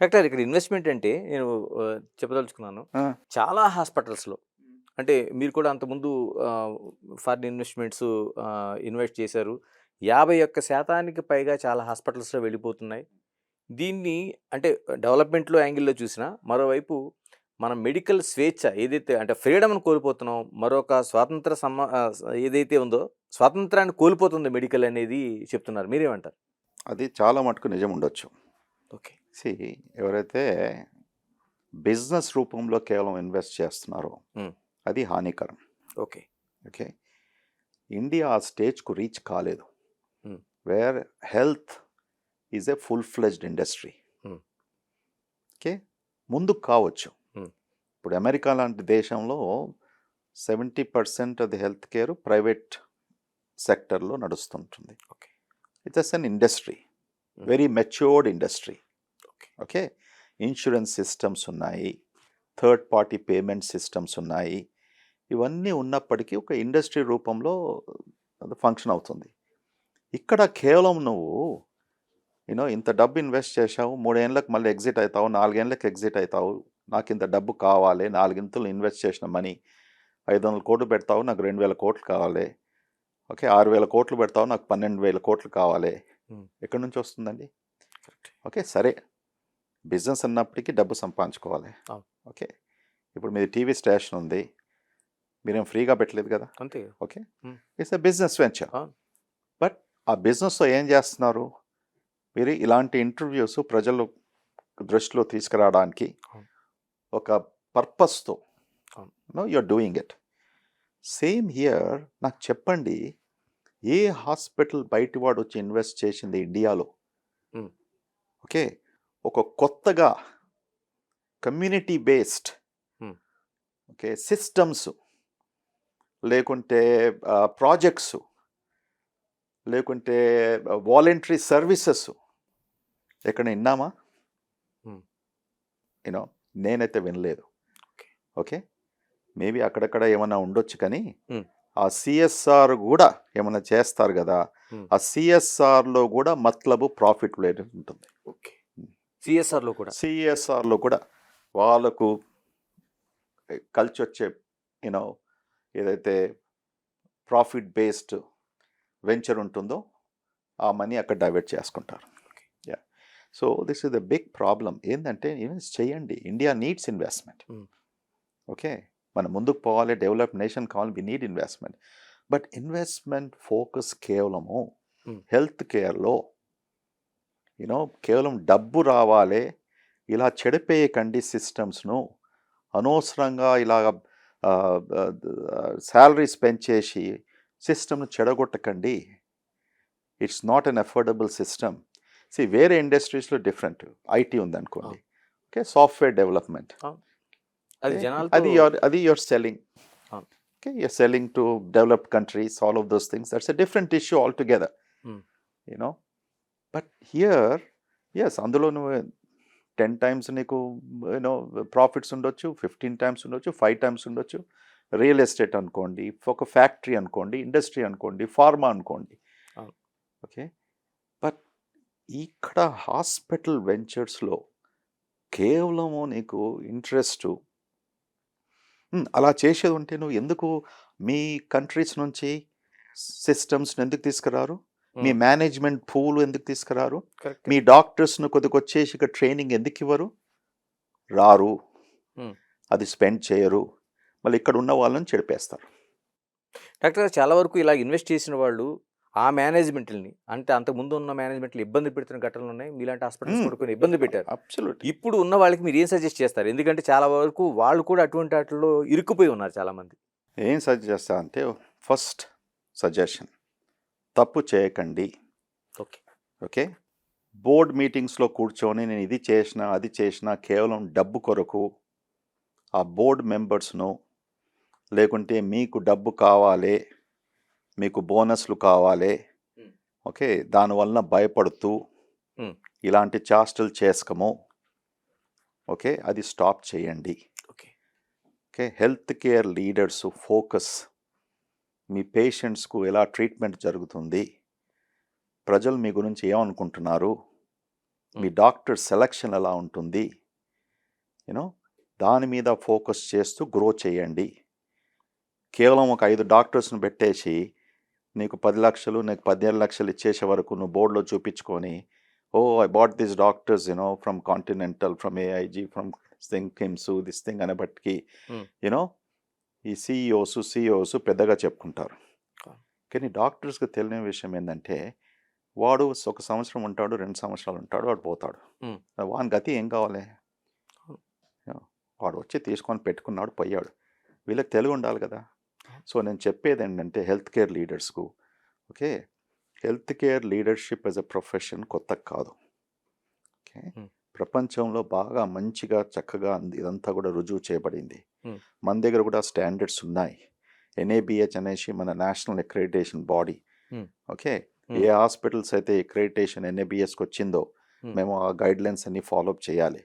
Doctor ఇక్కడ investment అంటే నేను చెప్పదలుచుకున్నాను. ఆ! చాలా హాస్పిటల్స్‌లో అంటే మీరు కూడా అంతకుముందు ఫారిన్ ఇన్వెస్ట్మెంట్స్ ఇన్వెస్ట్ చేశారు. 51% పైగా చాలా హాస్పిటల్స్‌లో వెళ్ళిపోతున్నాయి. దీన్ని అంటే డెవలప్‌మెంట్‌లో యాంగిల్‌లో చూసినా, మరోవైపు మన మెడికల్ స్వేచ్ఛ ఏదైతే అంటే ఫ్రీడమ్‌ని కోల్పోతున్నాం. మరొక స్వాతంత్ర ఏదైతే ఉందో స్వాతంత్రాన్ని కోల్పోతుంది మెడికల్ అనేది చెప్తున్నారు. మీరేమంటారు? అది చాలా మటుకు నిజం ఉండొచ్చు. ఓకే. ఎవరైతే బిజినెస్ రూపంలో కేవలం ఇన్వెస్ట్ చేస్తున్నారో హ్మ్. అది హానికరం. ఓకే. ఓకే. ఇండియా ఆ స్టేజ్‌కు రీచ్ కాలేదు. Hmm. Where health is a full fledged industry. Hmm. Okay. ముందుకు కావచ్చు. హ్మ్. ఇప్పుడు అమెరికా లాంటి దేశంలో 70% of the health care private సెక్టర్‌లో నడుస్తుంటుంది. Okay. It's an industry. Hmm. Very matured industry. Okay. Okay. Insurance systems ఉన్నాయి, థర్డ్ పార్టీ పేమెంట్ సిస్టమ్స్ ఉన్నాయి. ఇవన్నీ ఉన్నప్పటికీ ఒక ఇండస్ట్రీ రూపంలో అది ఫంక్షన్ అవుతుంది. ఇక్కడ కేవలం నువ్వు ఇంత డబ్బు ఇన్వెస్ట్ చేశావు, 3 ఏళ్ళకి మళ్ళీ ఎగ్జిట్ అవుతావు, 4 ఏళ్ళకి ఎగ్జిట్ అవుతావు, నాకు ఇంత డబ్బు కావాలి, 4 ఇన్వెస్ట్ చేసిన మనీ 500 కోట్లు పెడతావు, నాకు 2,000 కోట్లు కావాలి, ఓకే, 6,000 కోట్లు పెడతావు, నాకు 12,000 కోట్లు కావాలి. ఎక్కడి నుంచి వస్తుందండి? కరెక్ట్. ఓకే, సరే, బిజినెస్ అన్నప్పటికీ డబ్బు సంపాదించుకోవాలి. అవును. ఓకే. ఇప్పుడు మీది టీవీ స్టేషన్ ఉంది, మీరేం ఫ్రీగా పెట్టలేదు కదా. అంతే. Okay. Hmm. It's a business venture. అవును. బట్ ఆ బిజినెస్లో ఏం చేస్తున్నారు మీరు? ఇలాంటి ఇంటర్వ్యూస్ ప్రజలు దృష్టిలో తీసుకురావడానికి అవును. ఒక పర్పస్తో అవును. You're doing it. Same here. నాకు చెప్పండి, ఏ హాస్పిటల్ బయటి వాడు వచ్చి ఇన్వెస్ట్ చేసింది ఇండియాలో? Hmm. ఓకే. ఒక కొత్తగా కమ్యూనిటీ బేస్డ్ ఓకే సిస్టమ్స్, లేకుంటే ప్రాజెక్ట్స్, లేకుంటే వాలంటరీ సర్వీసెస్ ఎక్కడ విన్నామా? యూనో నేనైతే వినలేదు. ఓకే. మేబీ అక్కడక్కడ ఏమైనా ఉండొచ్చు, కానీ ఆ సిఎస్ఆర్ కూడా ఏమైనా చేస్తారు కదా, ఆ సిఎస్ఆర్లో కూడా మతలబు ప్రాఫిట్ లేదు ఉంటుంది. ఓకే. సిఎస్ఆర్లో కూడా సిఎస్ఆర్లో కూడా వాళ్ళకు కలిసి వచ్చే ఏదైతే ప్రాఫిట్ బేస్డ్ వెంచర్ ఉంటుందో ఆ మనీ అక్కడ డైవర్ట్ చేసుకుంటారు. Yeah. So this is the big problem. ఏంటంటే ఇన్వెస్ట్ చేయండి, ఇండియా నీడ్స్ ఇన్వెస్ట్మెంట్. ఓకే. మనం ముందుకు పోవాలి, డెవలప్ నేషన్ కావాలి, we need investment. But investment focus కేవలము హెల్త్ కేర్లో కేవలం డబ్బు రావాలి, ఇలా చెడిపోయేకండి సిస్టమ్స్ను. అనవసరంగా ఇలా శాలరీస్ పెంచేసి సిస్టమ్ను చెడగొట్టకండి. It's not an affordable system. వేరే ఇండస్ట్రీస్లో డిఫరెంట్. ఐటీ ఉందనుకోండి, ఓకే, సాఫ్ట్వేర్ డెవలప్మెంట్, అది your selling. Okay, you're selling to developed countries, all of those things. That's a different issue altogether. But here, yes, అందులో నువ్వు 10 times నీకు profits ఉండొచ్చు, 15 times ఉండొచ్చు, 5 times ఉండొచ్చు. రియల్ ఎస్టేట్ అనుకోండి, ఒక ఫ్యాక్టరీ అనుకోండి, ఇండస్ట్రీ అనుకోండి, ఫార్మా అనుకోండి. ఓకే. బట్ ఇక్కడ హాస్పిటల్ వెంచర్స్లో కేవలము నీకు ఇంట్రెస్ట్ అలా చేసేది ఉంటే నువ్వు ఎందుకు మీ కంట్రీస్ నుంచి సిస్టమ్స్ని ఎందుకు తీసుకురారు? మీ మేనేజ్మెంట్ పూల్ ఎందుకు తీసుకురారు? మీ డాక్టర్స్ను కొద్దిగా వచ్చేసి ఇక్కడ ట్రైనింగ్ ఎందుకు ఇవ్వరు? రారు, అది స్పెండ్ చేయరు, మళ్ళీ ఇక్కడ ఉన్న వాళ్ళని చెడిపేస్తారు. డాక్టర్ చాలా వరకు ఇలా ఇన్వెస్ట్ చేసిన వాళ్ళు ఆ మేనేజ్మెంట్ని అంటే అంతకుముందు ఉన్న మేనేజ్మెంట్లు ఇబ్బంది పెడుతున్న ఘటనలు ఉన్నాయి. మీలాంటి హాస్పిటల్స్ కూడా కొన్ని ఇబ్బంది పెట్టారు. అబ్సల్యూట్. ఇప్పుడు ఉన్న వాళ్ళకి మీరు ఏం సజెస్ట్ చేస్తారు? ఎందుకంటే చాలా వరకు వాళ్ళు కూడా అటువంటి వాటిలో ఇరుక్కుపోయి ఉన్నారు చాలామంది. ఏం సజెస్ట్ చేస్తా అంటే, ఫస్ట్ సజెషన్, తప్పు చేయకండి. ఓకే. ఓకే. బోర్డ్ మీటింగ్స్లో కూర్చొని నేను ఇది చేసిన అది చేసిన కేవలం డబ్బు కొరకు ఆ బోర్డ్ మెంబర్స్ను, లేకుంటే మీకు డబ్బు కావాలి, మీకు బోనస్లు కావాలి, ఓకే, దానివల్ల భయపడుతూ ఇలాంటి చేష్టలు చేసుకోము. ఓకే, అది స్టాప్ చేయండి. Okay. Health care leaders focus, మీ పేషెంట్స్కు ఎలా ట్రీట్మెంట్ జరుగుతుంది, ప్రజలు మీ గురించి ఏమనుకుంటున్నారు, మీ డాక్టర్ సెలక్షన్ ఎలా ఉంటుంది, యూనో దాని మీద ఫోకస్ చేస్తూ గ్రో చేయండి. కేవలం ఒక 5 డాక్టర్స్ని పెట్టేసి నీకు 10 లక్షలు నీకు 17 లక్షలు ఇచ్చేసే వరకు నువ్వు బోర్డులో చూపించుకొని, oh I bought this doctors from Continental, from AIG, from KIMS, this thing అనేప్పటికీ ఈ సిఇఓస్ పెద్దగా చెప్పుకుంటారు. కానీ డాక్టర్స్కి తెలియని విషయం ఏంటంటే, వాడు ఒక సంవత్సరం ఉంటాడు, 2 సంవత్సరాలు ఉంటాడు, వాడు పోతాడు. వాని గతి ఏం కావాలి? వాడు వచ్చి తీసుకొని పెట్టుకున్నాడు, పోయాడు. వీళ్ళకి తెలివి ఉండాలి కదా. సో నేను చెప్పేది ఏంటంటే హెల్త్ కేర్ లీడర్స్కు, okay, health care leadership as a profession కొత్త కాదు. ఓకే, ప్రపంచంలో బాగా మంచిగా చక్కగా ఇదంతా కూడా రుజువు చేయబడింది. మన దగ్గర కూడా స్టాండర్డ్స్ ఉన్నాయి. NABH అనేసి మన నేషనల్ అక్రెడిటేషన్ బాడీ. ఓకే, ఏ హాస్పిటల్స్ అయితే అక్రెడిటేషన్ NABHకి వచ్చిందో మేము ఆ గైడ్ లైన్స్ అన్ని ఫాలోఅప్ చేయాలి.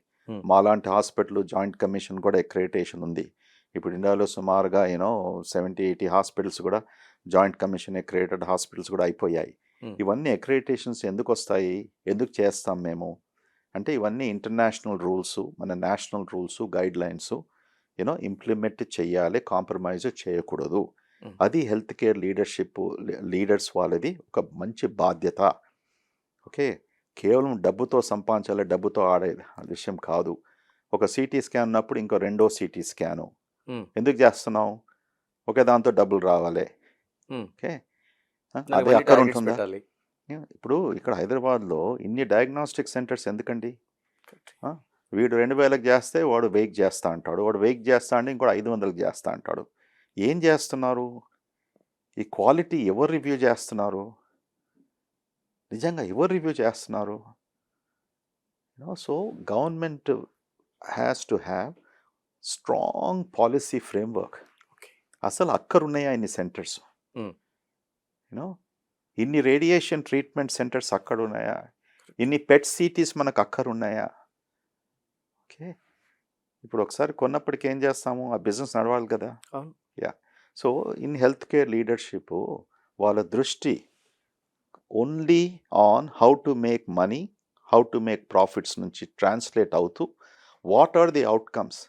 మాలాంటి హాస్పిటల్ జాయింట్ కమిషన్ కూడా అక్రెడిటేషన్ ఉంది. ఇప్పుడు ఇండియాలో సుమారుగా 70-80 హాస్పిటల్స్ కూడా జాయింట్ కమిషన్ అక్రెడిటెడ్ హాస్పిటల్స్ కూడా అయిపోయాయి. ఇవన్నీ అక్రెడిటేషన్స్ ఎందుకు వస్తాయి, ఎందుకు చేస్తాం మేము అంటే, ఇవన్నీ ఇంటర్నేషనల్ రూల్స్, మన national rules, guide lines implement చేయాలి, కాంప్రమైజ్ చేయకూడదు. అది హెల్త్ కేర్ లీడర్స్ వాళ్ళది ఒక మంచి బాధ్యత. ఓకే, కేవలం డబ్బుతో సంపాదించాలి, డబ్బుతో ఆడే విషయం కాదు. ఒక CT స్కాన్ ఉన్నప్పుడు ఇంకో 2వ CT స్కాను ఎందుకు చేస్తున్నావు? ఒకే దాంతో డబ్బులు రావాలి. ఓకే, అదే అక్కడ ఉంటుందా? ఇప్పుడు ఇక్కడ హైదరాబాద్లో ఇన్ని డయాగ్నోస్టిక్ సెంటర్స్ ఎందుకండి? వీడు 2000కి చేస్తే వాడు 1000కి చేస్తా అంటాడు, వాడు 1000కి చేస్తా అంటే ఇంకోటి 500కి చేస్తా అంటాడు. ఏం చేస్తున్నారు? ఈ క్వాలిటీ ఎవరు రివ్యూ చేస్తున్నారు? నిజంగా ఎవరు రివ్యూ చేస్తున్నారు? So government has to have strong policy framework. అసలు అక్కడున్నాయా ఇన్ని సెంటర్స్? ఇన్ని రేడియేషన్ ట్రీట్మెంట్ సెంటర్స్ అక్కడ ఉన్నాయా? ఇన్ని PET CTs మనకు అక్కడ ఉన్నాయా? ఓకే, ఇప్పుడు ఒకసారి కొన్నప్పటికీ ఏం చేస్తాము? ఆ బిజినెస్ నడవాలి కదా. Yeah, so in health care leadership వాళ్ళ దృష్టి only on how to make money, how to make profits నుంచి ట్రాన్స్లేట్ అవుతూ వాట్ ఆర్ ది అవుట్కమ్స్,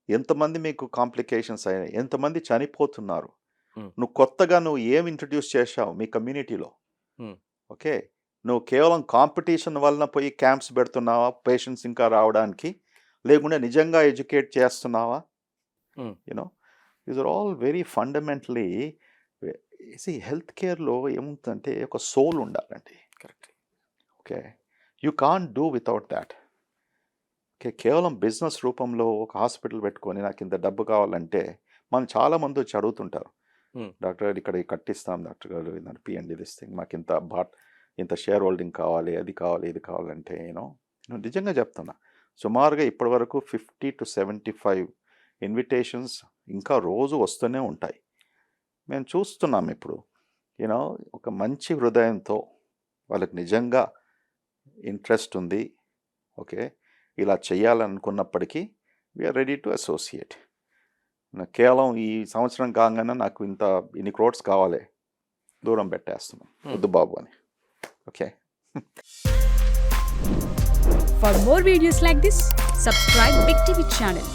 ఎంతమంది మీకు కాంప్లికేషన్స్ అయ్యాయి, ఎంతమంది చనిపోతున్నారు, నువ్వు కొత్తగా ఏం ఇంట్రడ్యూస్ చేశావు మీ కమ్యూనిటీలో. ఓకే, నువ్వు కేవలం కాంపిటీషన్ వలన పోయి క్యాంప్స్ పెడుతున్నావా పేషెంట్స్ ఇంకా రావడానికి, లేకుంటే నిజంగా ఎడ్యుకేట్ చేస్తున్నావా? These are all very fundamentally. Health కేర్లో ఏముంటుందంటే ఒక సోల్ ఉండాలండి. Correct. Okay, you can't do without that. Okay, కేవలం బిజినెస్ రూపంలో ఒక హాస్పిటల్ పెట్టుకొని నాకు ఇంత డబ్బు కావాలంటే మనం చాలామంది వచ్చి అడుగుతుంటారు, డాక్టర్ గారు ఇక్కడ కట్టిస్తాం, డాక్టర్ గారు నడిపియండి దిస్ థింగ్, మాకు ఇంత షేర్ హోల్డింగ్ కావాలి, అది కావాలి, ఇది కావాలంటే నిజంగా చెప్తున్నా, సుమారుగా ఇప్పటివరకు 50 to 75 ఇన్విటేషన్స్ ఇంకా రోజు వస్తూనే ఉంటాయి. మేము చూస్తున్నాం ఇప్పుడు ఒక మంచి హృదయంతో వాళ్ళకి నిజంగా ఇంట్రెస్ట్ ఉంది, ఓకే, ఇలా చేయాలనుకున్నప్పటికీ వీఆర్ రెడీ టు అసోసియేట్. కేవలం ఈ సంవత్సరం కాగానే నాకు ఇన్ని క్రోడ్స్ కావాలి, దూరం పెట్టేస్తున్నాం, వద్దు బాబు అని. Okay. For more videos like this, subscribe Big TV channel.